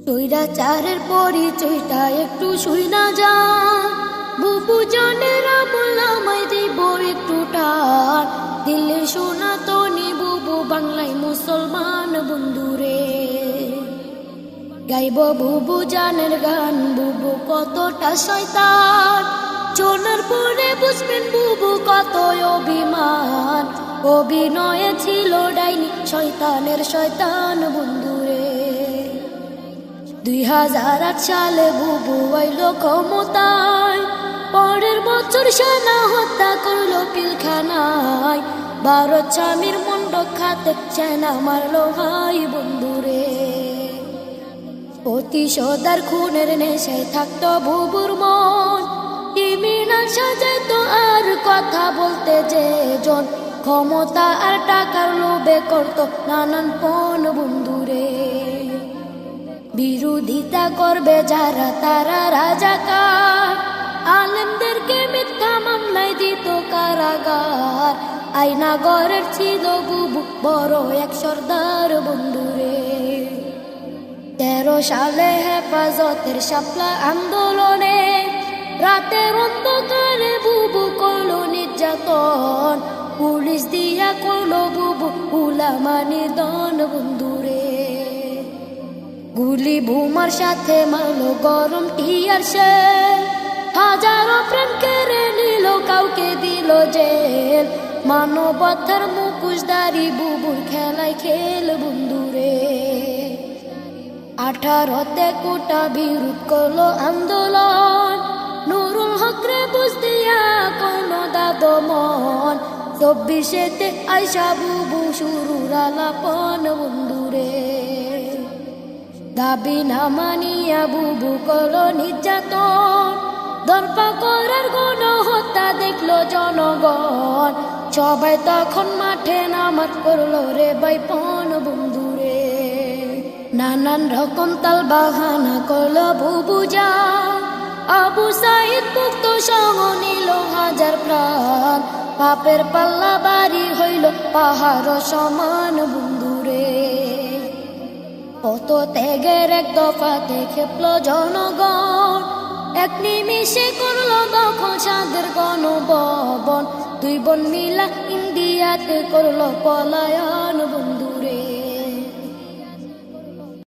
স্বৈরাচারের পরিচয়টা একটু শুই না যা বুবু জানের আমলামাই দিব একটু টান দিল্লির সনাতনী বুবু বাংলায় মুসলমান বন্ধুরে গাইব বুবু জানের গান বুবু কতটা শয়তান শোনার পরে বুঝবেন বুবু কত অভিমান অভিনয়ে ছিল ডাইনি শয়তানের শয়তান বন্ধুরে 2008 সালে বুবু আইলো ক্ষমতায় পরের বছর সেনা হত্যা করলো পিলখানায় ভারত স্বামীর মন্ডক খাতে সেনা মারলো ভাই বন্ধুরে প্রতিশোধার খুনের নেশায় থাকতো বুবুর মন ক্রিমিনাল সাজাইতো আর কথা বলতে যে জন ক্ষমতা আর টাকার লোভে করতো নানান পণ বন্ধুরে বিরোধিতা করবে যারা তারা রাজাকার আলেমদেরকে মিথ্যা মামলায় দিত কারাগার আয়নাগরের ছিল বুবু বড় এক সর্দার বন্ধুরে 13 সালে হেফাজতের শাপলা আন্দোলনে রাতের অন্ধকারে বুবু করলো নির্যাতন পুলিশ দিয়া করলো বুবু উলামা নিধন বন্ধুরে গুলি বোমার সাথে মারলো গরম টিয়ার শেল হাজারো প্রাণ কেড়ে নিল কাউকে দিল জেল মানবতার মুখোশধারী বুবুর খেলায় খেল বন্ধুরে 18তে কোটা বিরোধ করলো আন্দোলন নুরুল হকরে বুঝ দিয়া কোনো দাদমন 24তে আইসা বুবু শুরুর আলাপন বন্ধুরে দাবি না মানিয়া বুবু করলো নির্যাতন দরপা করার গণহত্যা দেখলো জনগণ সবাই তখন মাঠে নামাজ করলো রে বাইপন বন্ধুরে নানান রকম তাল বাহানা করলো বুবু যা আবু সাইদ মুক্ত সহ নিল হাজার প্রাণ পাপের পাল্লা বাড়ি হইল পাহাড় সমান বন্ধুরে কত ত্যাগের এক দফাতে খেপল জনগণ এক নিমিষে করলো দখল সাদের গণভবন 2 বোন মিলা ইন্ডিয়াতে করলো পলায়ন।